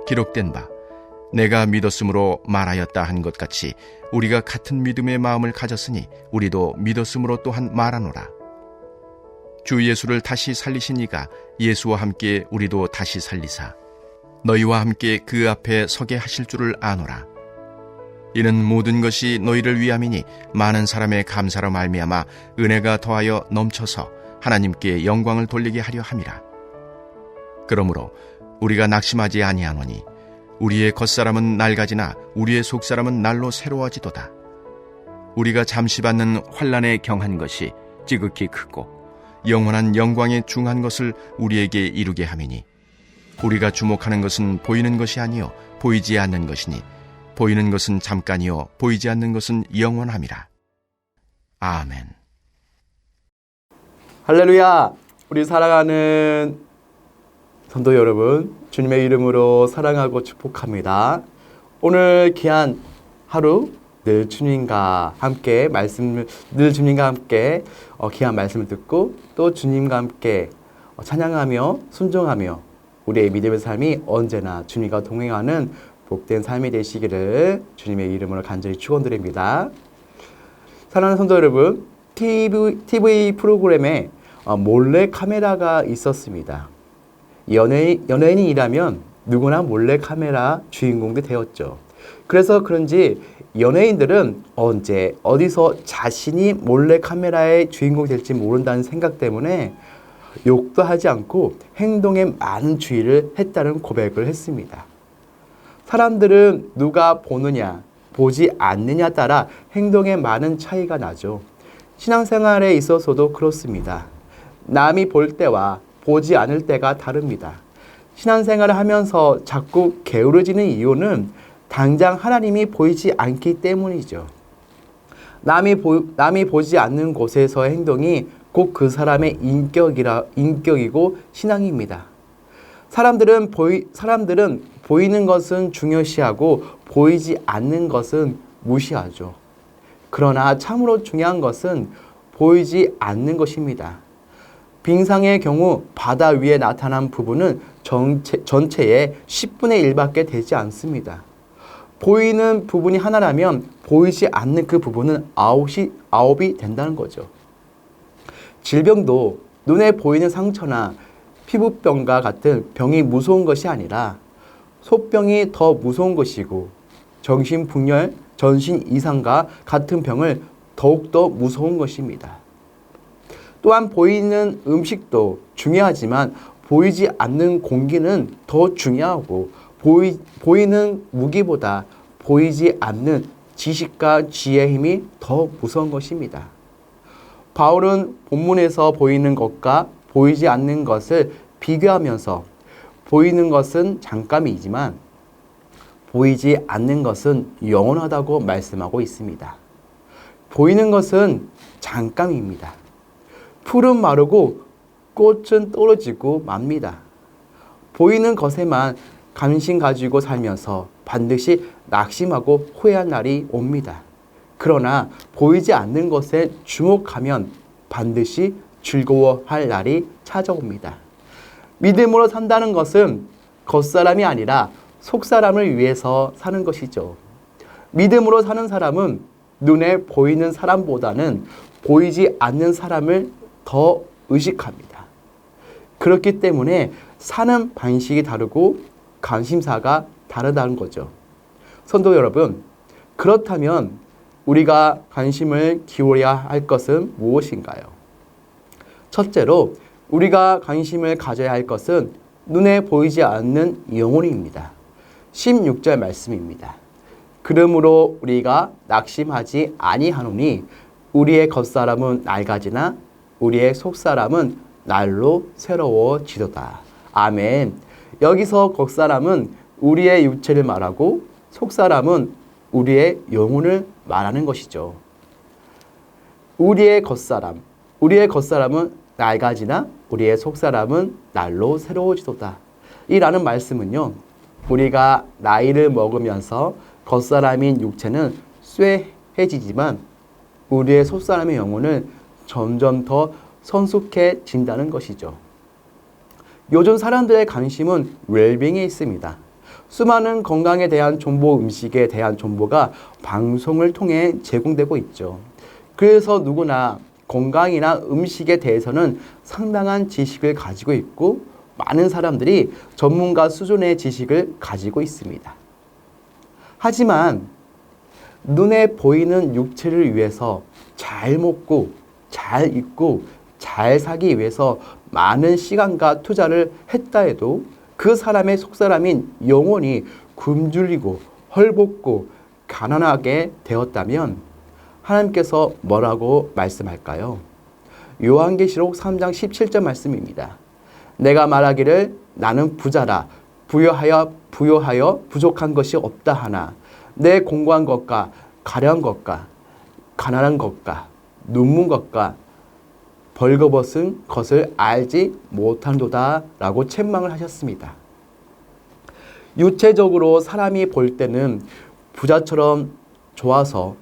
기록된 바 내가 믿었으므로 말하였다 한 것 같이 우리가 같은 믿음의 마음을 가졌으니 우리도 믿었으므로 또한 말하노라. 주 예수를 다시 살리신 이가 예수와 함께 우리도 다시 살리사 너희와 함께 그 앞에 서게 하실 줄을 아노라. 이는 모든 것이 너희를 위함이니 많은 사람의 감사로 말미암아 은혜가 더하여 넘쳐서 하나님께 영광을 돌리게 하려 함이라. 그러므로 우리가 낙심하지 아니하노니 우리의 겉사람은 낡아지나 우리의 속사람은 날로 새로워지도다. 우리가 잠시 받는 환난에 경한 것이 지극히 크고 영원한 영광에 중한 것을 우리에게 이루게 함이니 우리가 주목하는 것은 보이는 것이 아니요 보이지 않는 것이니 보이는 것은 잠깐이요 보이지 않는 것은 영원함이라. 아멘. 할렐루야. 우리 사랑하는 성도 여러분, 주님의 이름으로 사랑하고 축복합니다. 오늘 귀한 하루 늘 주님과 함께 귀한 말씀을 듣고 또 주님과 함께 찬양하며 순종하며 우리의 믿음의 삶이 언제나 주님과 동행하는 복된 삶이 되시기를 주님의 이름으로 간절히 축원드립니다. 사랑하는 성도 여러분, TV 프로그램에 몰래 카메라가 있었습니다. 연예인이라면 누구나 몰래 카메라 주인공도 되었죠. 그래서 그런지 연예인들은 언제 어디서 자신이 몰래 카메라의 주인공이 될지 모른다는 생각 때문에 욕도 하지 않고 행동에 많은 주의를 했다는 고백을 했습니다. 사람들은 누가 보느냐 보지 않느냐 따라 행동에 많은 차이가 나죠. 신앙생활에 있어서도 그렇습니다. 남이 볼 때와 보지 않을 때가 다릅니다. 신앙생활을 하면서 자꾸 게으르지는 이유는 당장 하나님이 보이지 않기 때문이죠. 남이 보지 않는 곳에서의 행동이 곧 그 사람의 인격이고 신앙입니다. 사람들은 보이는 것은 중요시하고 보이지 않는 것은 무시하죠. 그러나 참으로 중요한 것은 보이지 않는 것입니다. 빙상의 경우 바다 위에 나타난 부분은 전체의 10분의 1밖에 되지 않습니다. 보이는 부분이 하나라면 보이지 않는 그 부분은 9이 된다는 거죠. 질병도 눈에 보이는 상처나 피부병과 같은 병이 무서운 것이 아니라 소병이 더 무서운 것이고 정신분열, 전신 이상과 같은 병을 더욱더 무서운 것입니다. 또한 보이는 음식도 중요하지만 보이지 않는 공기는 더 중요하고 보이는 무기보다 보이지 않는 지식과 지혜의 힘이 더 무서운 것입니다. 바울은 본문에서 보이는 것과 보이지 않는 것을 비교하면서 보이는 것은 잠깐이지만 보이지 않는 것은 영원하다고 말씀하고 있습니다. 보이는 것은 잠깐입니다. 풀은 마르고 꽃은 떨어지고 맙니다. 보이는 것에만 관심 가지고 살면서 반드시 낙심하고 후회한 날이 옵니다. 그러나 보이지 않는 것에 주목하면 반드시 즐거워할 날이 찾아옵니다. 믿음으로 산다는 것은 겉사람이 아니라 속사람을 위해서 사는 것이죠. 믿음으로 사는 사람은 눈에 보이는 사람보다는 보이지 않는 사람을 더 의식합니다. 그렇기 때문에 사는 방식이 다르고 관심사가 다르다는 거죠. 성도 여러분, 그렇다면 우리가 관심을 기울여야 할 것은 무엇인가요? 첫째로 우리가 관심을 가져야 할 것은 눈에 보이지 않는 영혼입니다. 16절 말씀입니다. 그러므로 우리가 낙심하지 아니하노니 우리의 겉사람은 낡아지나 우리의 속사람은 날로 새로워지도다. 아멘. 여기서 겉사람은 우리의 육체를 말하고 속사람은 우리의 영혼을 말하는 것이죠. 우리의 겉사람은 낡아지나 우리의 속사람은 날로 새로워지도다. 이라는 말씀은요, 우리가 나이를 먹으면서 겉사람인 육체는 쇠해지지만 우리의 속사람의 영혼은 점점 더 성숙해진다는 것이죠. 요즘 사람들의 관심은 웰빙에 있습니다. 수많은 건강에 대한 정보, 음식에 대한 정보가 방송을 통해 제공되고 있죠. 그래서 누구나 건강이나 음식에 대해서는 상당한 지식을 가지고 있고 많은 사람들이 전문가 수준의 지식을 가지고 있습니다. 하지만 눈에 보이는 육체를 위해서 잘 먹고 잘 입고 잘 살기 위해서 많은 시간과 투자를 했다 해도 그 사람의 속사람인 영혼이 굶주리고 헐벗고 가난하게 되었다면 하나님께서 뭐라고 말씀할까요? 요한계시록 3장 17절 말씀입니다. 내가 말하기를 나는 부자라 부여하여 부족한 것이 없다 하나 내 공고한 것과 가려운 것과 가난한 것과 눈문 것과 벌거벗은 것을 알지 못한도다 라고 책망을 하셨습니다. 육체적으로 사람이 볼 때는 부자처럼 좋아서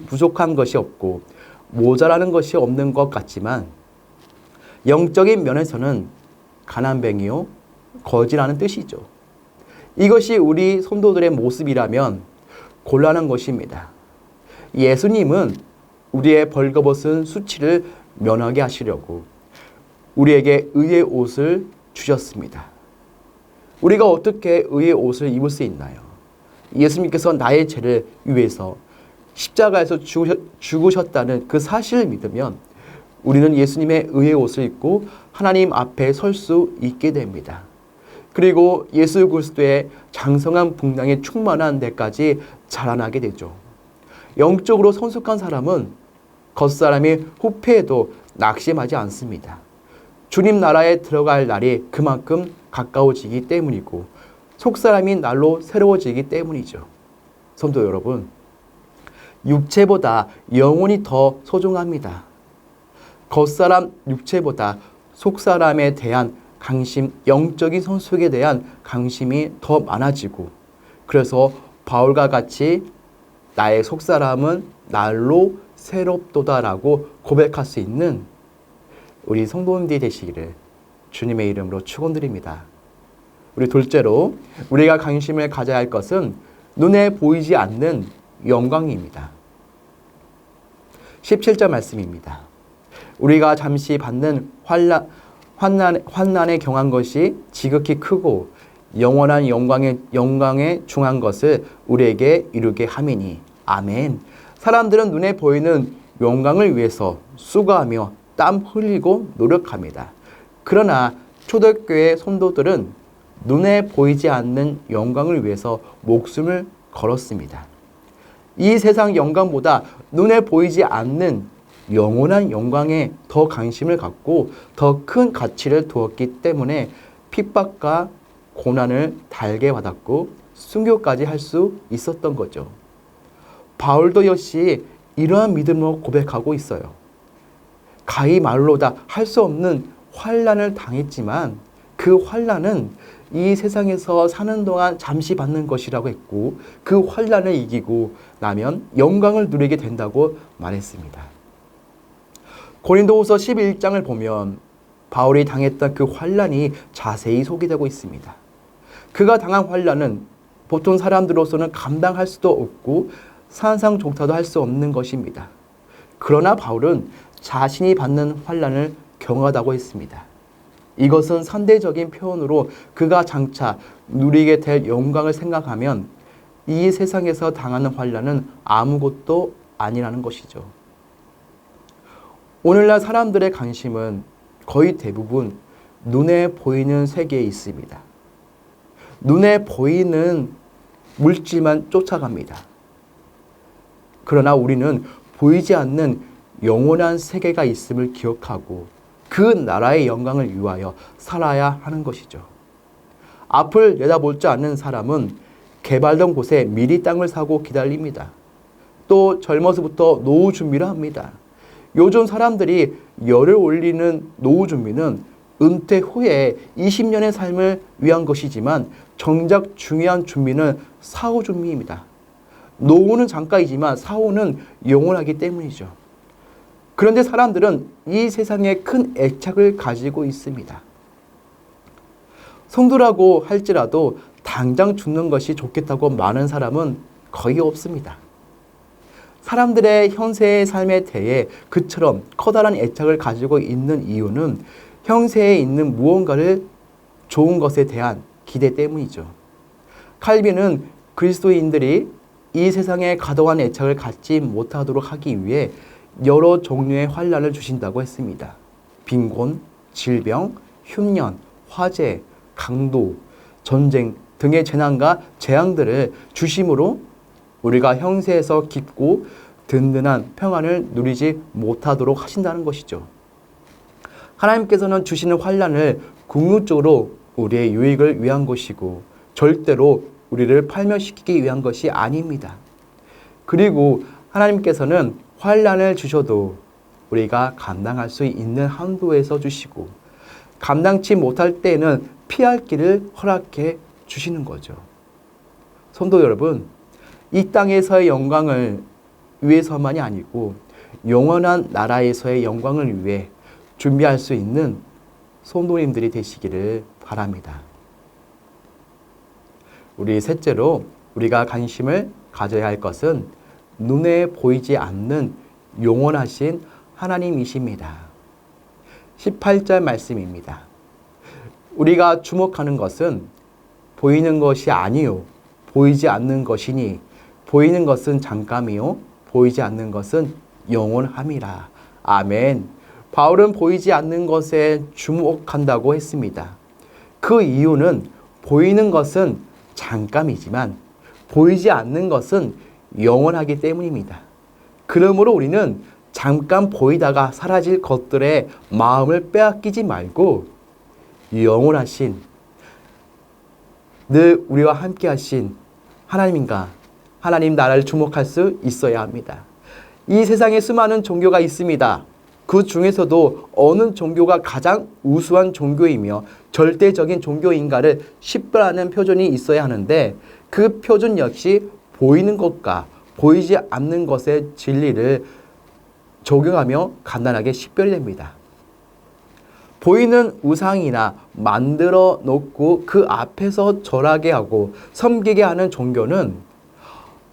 부족한 것이 없고 모자라는 것이 없는 것 같지만 영적인 면에서는 가난뱅이요 거지라는 뜻이죠. 이것이 우리 성도들의 모습이라면 곤란한 것입니다. 예수님은 우리의 벌거벗은 수치를 면하게 하시려고 우리에게 의의 옷을 주셨습니다. 우리가 어떻게 의의 옷을 입을 수 있나요? 예수님께서 나의 죄를 위해서 십자가에서 죽으셨다는 그 사실을 믿으면 우리는 예수님의 의의 옷을 입고 하나님 앞에 설 수 있게 됩니다. 그리고 예수 그리스도의 장성한 분량에 충만한 데까지 자라나게 되죠. 영적으로 성숙한 사람은 겉사람이 후패에도 낙심하지 않습니다. 주님 나라에 들어갈 날이 그만큼 가까워지기 때문이고 속사람이 날로 새로워지기 때문이죠. 성도 여러분, 육체보다 영혼이 더 소중합니다. 겉사람 육체보다 속사람에 대한 강심, 영적인 성숙에 대한 강심이 더 많아지고 그래서 바울과 같이 나의 속사람은 날로 새롭도다라고 고백할 수 있는 우리 성도님들이 되시기를 주님의 이름으로 축원드립니다. 우리 둘째로 우리가 관심을 가져야 할 것은 눈에 보이지 않는 영광입니다. 17절 말씀입니다. 우리가 잠시 받는 환난에 경한 것이 지극히 크고 영원한 영광에 중한 것을 우리에게 이루게 함이니 아멘. 사람들은 눈에 보이는 영광을 위해서 수고하며 땀 흘리고 노력합니다. 그러나 초대교회 성도들은 눈에 보이지 않는 영광을 위해서 목숨을 걸었습니다. 이 세상 영광보다 눈에 보이지 않는 영원한 영광에 더 관심을 갖고 더 큰 가치를 두었기 때문에 핍박과 고난을 달게 받았고 순교까지 할 수 있었던 거죠. 바울도 역시 이러한 믿음으로 고백하고 있어요. 가히 말로 다 할 수 없는 환난을 당했지만 그 환난은 이 세상에서 사는 동안 잠시 받는 것이라고 했고 그 환난을 이기고 나면 영광을 누리게 된다고 말했습니다. 고린도후서 11장을 보면 바울이 당했던 그 환난이 자세히 소개되고 있습니다. 그가 당한 환난은 보통 사람들로서는 감당할 수도 없고 산상종사도 할 수 없는 것입니다. 그러나 바울은 자신이 받는 환난을 경하다고 했습니다. 이것은 상대적인 표현으로 그가 장차 누리게 될 영광을 생각하면 이 세상에서 당하는 환난은 아무것도 아니라는 것이죠. 오늘날 사람들의 관심은 거의 대부분 눈에 보이는 세계에 있습니다. 눈에 보이는 물질만 쫓아갑니다. 그러나 우리는 보이지 않는 영원한 세계가 있음을 기억하고 그 나라의 영광을 위하여 살아야 하는 것이죠. 앞을 내다볼 줄 아는 사람은 개발된 곳에 미리 땅을 사고 기다립니다. 또 젊어서부터 노후 준비를 합니다. 요즘 사람들이 열을 올리는 노후 준비는 은퇴 후에 20년의 삶을 위한 것이지만 정작 중요한 준비는 사후 준비입니다. 노후는 잠깐이지만 사후는 영원하기 때문이죠. 그런데 사람들은 이 세상에 큰 애착을 가지고 있습니다. 성도라고 할지라도 당장 죽는 것이 좋겠다고 많은 사람은 거의 없습니다. 사람들의 현세의 삶에 대해 그처럼 커다란 애착을 가지고 있는 이유는 현세에 있는 무언가를 좋은 것에 대한 기대 때문이죠. 칼빈은 그리스도인들이 이 세상에 과도한 애착을 갖지 못하도록 하기 위해 여러 종류의 환난을 주신다고 했습니다. 빈곤, 질병, 흉년, 화재, 강도, 전쟁 등의 재난과 재앙들을 주심으로 우리가 현세에서 깊고 든든한 평안을 누리지 못하도록 하신다는 것이죠. 하나님께서는 주시는 환난을 궁극적으로 우리의 유익을 위한 것이고 절대로 우리를 팔멸시키기 위한 것이 아닙니다. 그리고 하나님께서는 환난을 주셔도 우리가 감당할 수 있는 한도에서 주시고 감당치 못할 때에는 피할 길을 허락해 주시는 거죠. 성도 여러분, 이 땅에서의 영광을 위해서만이 아니고 영원한 나라에서의 영광을 위해 준비할 수 있는 성도님들이 되시기를 바랍니다. 우리 셋째로 우리가 관심을 가져야 할 것은 눈에 보이지 않는 영원하신 하나님이십니다. 18절 말씀입니다. 우리가 주목하는 것은 보이는 것이 아니요 보이지 않는 것이니 보이는 것은 잠깐이요 보이지 않는 것은 영원함이라. 아멘. 바울은 보이지 않는 것에 주목한다고 했습니다. 그 이유는 보이는 것은 잠깐이지만 보이지 않는 것은 영원하기 때문입니다. 그러므로 우리는 잠깐 보이다가 사라질 것들에 마음을 빼앗기지 말고 영원하신 늘 우리와 함께 하신 하나님과 하나님 나라를 주목할 수 있어야 합니다. 이 세상에 수많은 종교가 있습니다. 그 중에서도 어느 종교가 가장 우수한 종교이며 절대적인 종교인가를 식별하는 표준이 있어야 하는데 그 표준 역시 보이는 것과 보이지 않는 것의 진리를 적용하며 간단하게 식별이 됩니다. 보이는 우상이나 만들어 놓고 그 앞에서 절하게 하고 섬기게 하는 종교는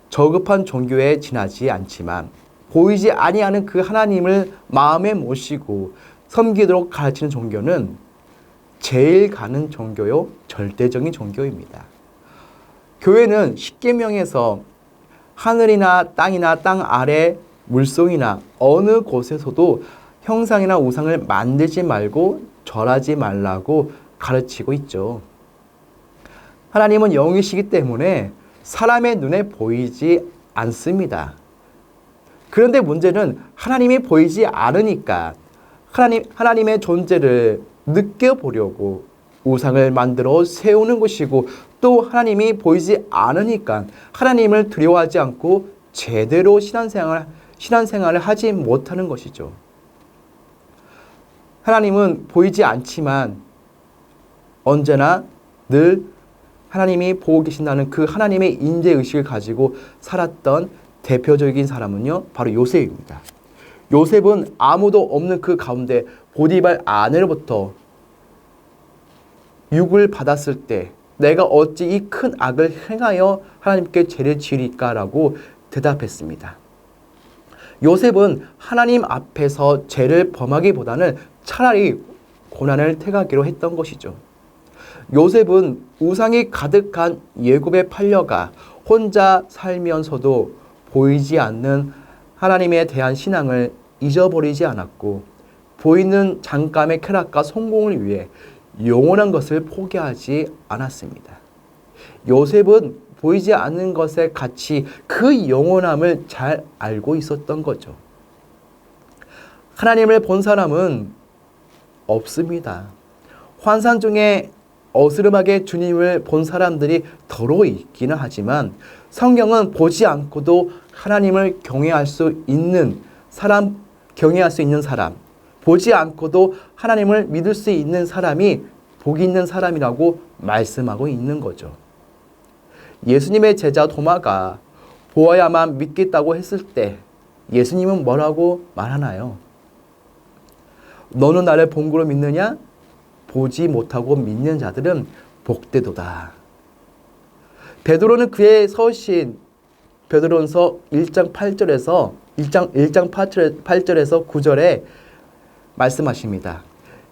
저급한 종교에 지나지 않지만 보이지 아니하는 그 하나님을 마음에 모시고 섬기도록 가르치는 종교는 제일 가는 종교요 절대적인 종교입니다. 교회는 십계명에서 하늘이나 땅 아래 물속이나 어느 곳에서도 형상이나 우상을 만들지 말고 절하지 말라고 가르치고 있죠. 하나님은 영이시기 때문에 사람의 눈에 보이지 않습니다. 그런데 문제는 하나님이 보이지 않으니까 하나님의 존재를 느껴보려고 우상을 만들어 세우는 것이고 또 하나님이 보이지 않으니까 하나님을 두려워하지 않고 제대로 신앙생활을 하지 못하는 것이죠. 하나님은 보이지 않지만 언제나 늘 하나님이 보고 계신다는 그 하나님의 인재의식을 가지고 살았던 대표적인 사람은요, 바로 요셉입니다. 요셉은 아무도 없는 그 가운데 보디발 아내로부터 유혹을 받았을 때 내가 어찌 이 큰 악을 행하여 하나님께 죄를 지으리까라고 대답했습니다. 요셉은 하나님 앞에서 죄를 범하기보다는 차라리 고난을 택하기로 했던 것이죠. 요셉은 우상이 가득한 예굽에 팔려가 혼자 살면서도 보이지 않는 하나님에 대한 신앙을 잊어버리지 않았고 보이는 잠깐의 쾌락과 성공을 위해 영원한 것을 포기하지 않았습니다. 요셉은 보이지 않는 것의 가치, 그 영원함을 잘 알고 있었던 거죠. 하나님을 본 사람은 없습니다. 환상 중에 어스름하게 주님을 본 사람들이 더러 있기는 하지만 성경은 보지 않고도 하나님을 경외할 수 있는 사람, 보지 않고도 하나님을 믿을 수 있는 사람이 복 있는 사람이라고 말씀하고 있는 거죠. 예수님의 제자 도마가 보아야만 믿겠다고 했을 때 예수님은 뭐라고 말하나요? 너는 나를 본고로 믿느냐? 보지 못하고 믿는 자들은 복되도다. 베드로는 그의 서신 베드로전서 1장 8절에서 9절에 말씀하십니다.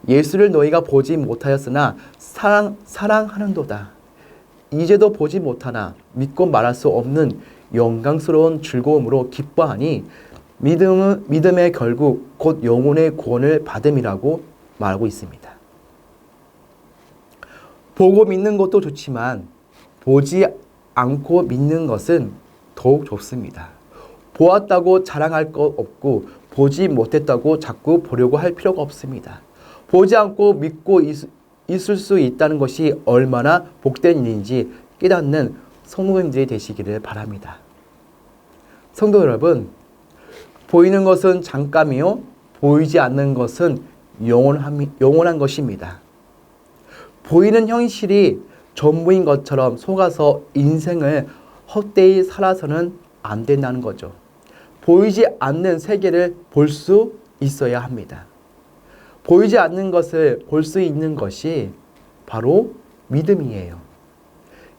예수를 너희가 보지 못하였으나 사랑하는도다. 이제도 보지 못하나 믿고 말할 수 없는 영광스러운 즐거움으로 기뻐하니 믿음의 결국 곧 영혼의 구원을 받음이라고 말하고 있습니다. 보고 믿는 것도 좋지만 보지 않고 믿는 것은 더욱 좋습니다. 보았다고 자랑할 것 없고 보지 못했다고 자꾸 보려고 할 필요가 없습니다. 보지 않고 믿고 있을 수 있다는 것이 얼마나 복된 일인지 깨닫는 성도님들이 되시기를 바랍니다. 성도 여러분, 보이는 것은 잠깐이요 보이지 않는 것은 영원한 것입니다. 보이는 현실이 전부인 것처럼 속아서 인생을 헛되이 살아서는 안 된다는 거죠. 보이지 않는 세계를 볼 수 있어야 합니다. 보이지 않는 것을 볼 수 있는 것이 바로 믿음이에요.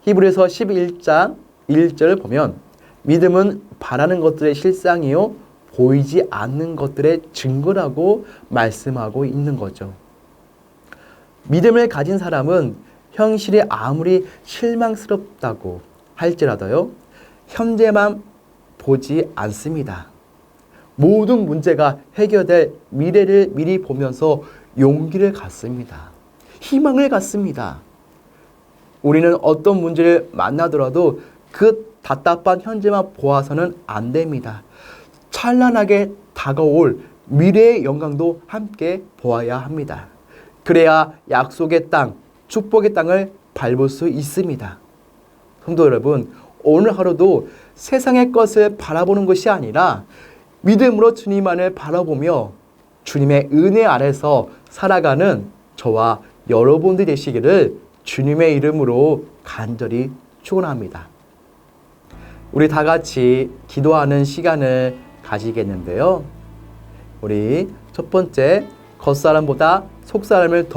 히브리서 11장 1절을 보면 믿음은 바라는 것들의 실상이요 보이지 않는 것들의 증거라고 말씀하고 있는 거죠. 믿음을 가진 사람은 현실이 아무리 실망스럽다고 할지라도요 현재만 보지 않습니다. 모든 문제가 해결될 미래를 미리 보면서 용기를 갖습니다. 희망을 갖습니다. 우리는 어떤 문제를 만나더라도 그 답답한 현재만 보아서는 안 됩니다. 찬란하게 다가올 미래의 영광도 함께 보아야 합니다. 그래야 약속의 땅, 축복의 땅을 밟을 수 있습니다. 성도 여러분, 오늘 하루도 세상의 것을 바라보는 것이 아니라 믿음으로 주님만을 바라보며 주님의 은혜 아래서 살아가는 저와 여러분들 되시기를 주님의 이름으로 간절히 축원합니다. 우리 다 같이 기도하는 시간을 가지겠는데요. 우리 첫 번째, 겉사람보다 속사람을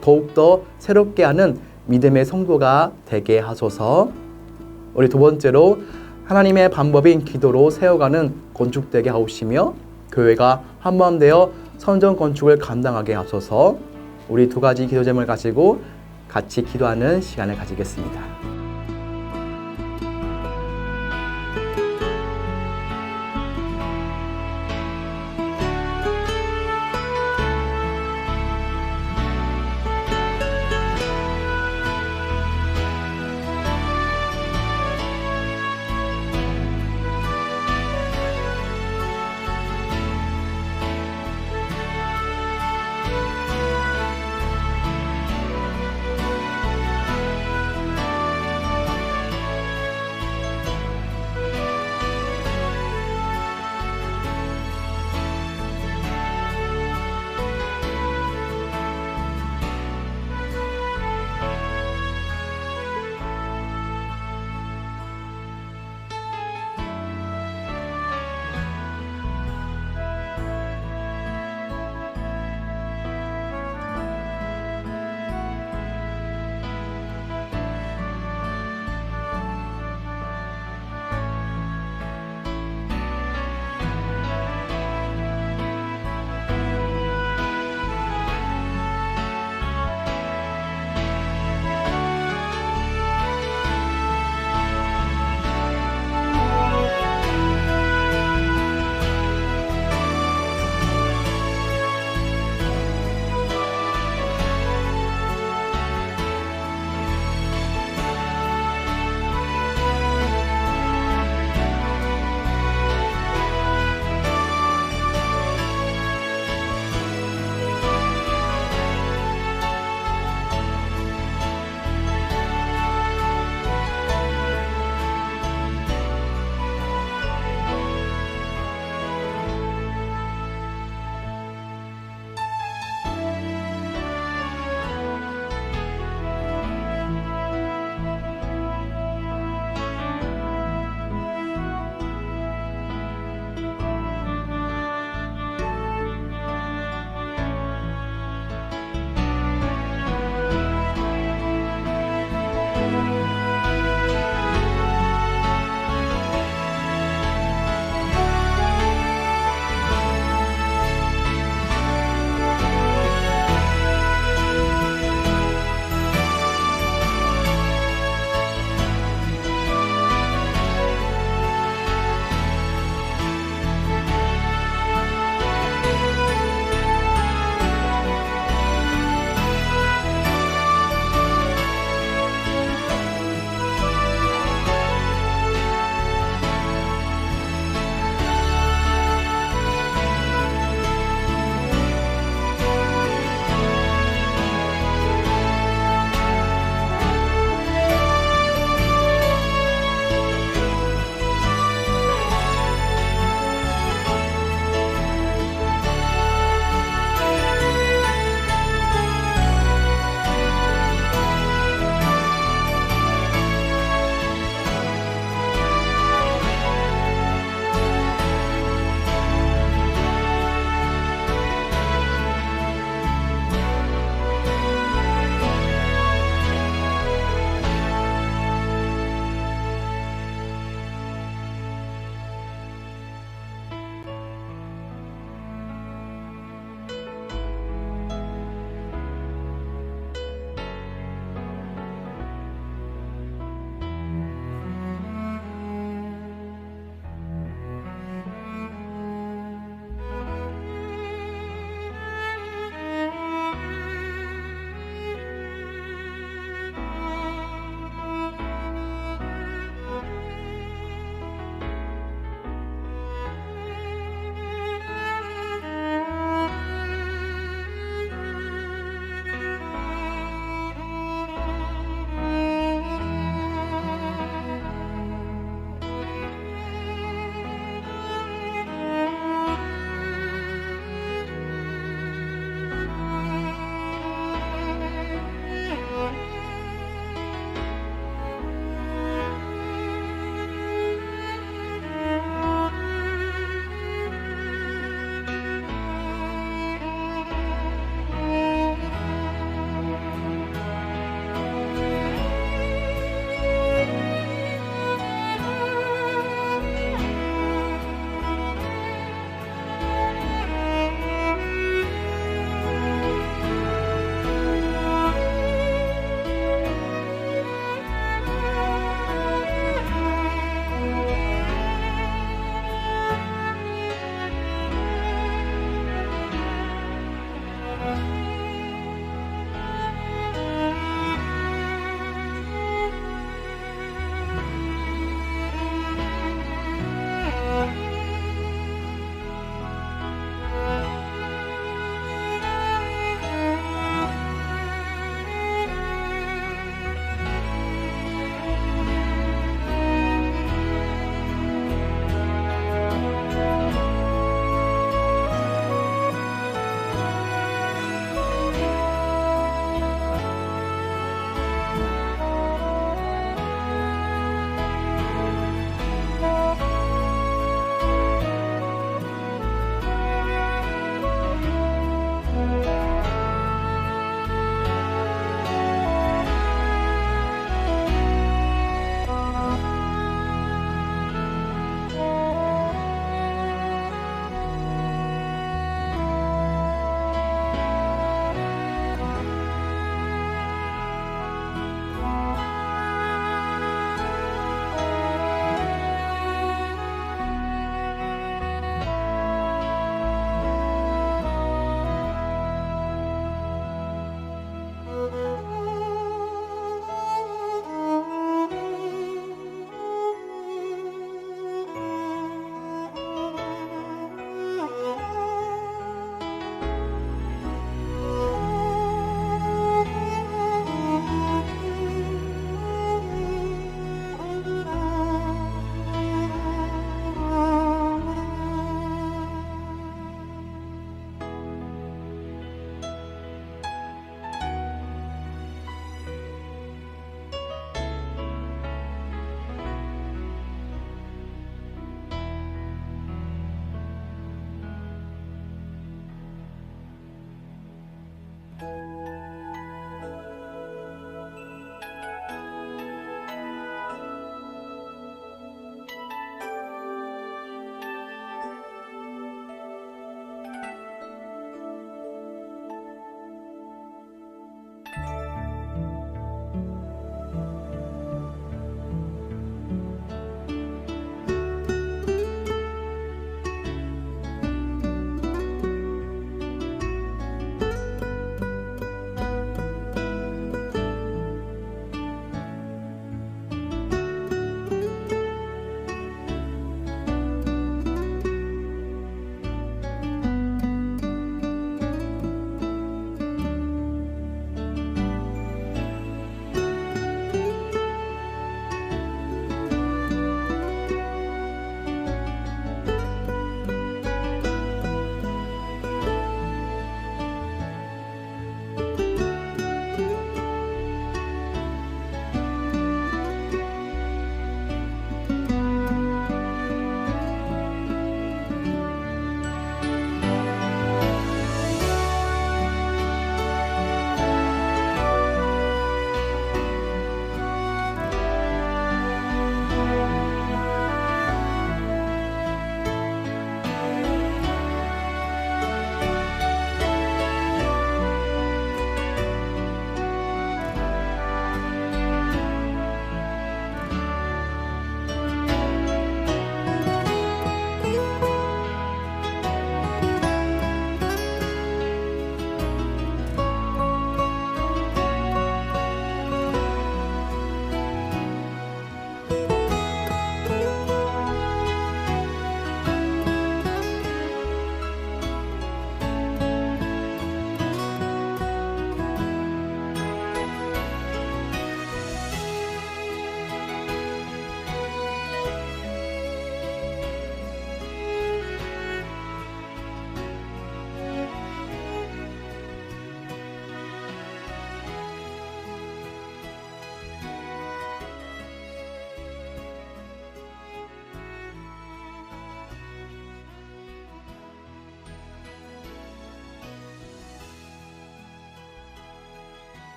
더욱더 새롭게 하는 믿음의 성도가 되게 하소서. 우리 두 번째로, 하나님의 방법인 기도로 세워가는 건축되게 하옵시며 교회가 한마음 되어 성전 건축을 감당하게 하소서. 우리 두 가지 기도 제목을 가지고 같이 기도하는 시간을 가지겠습니다.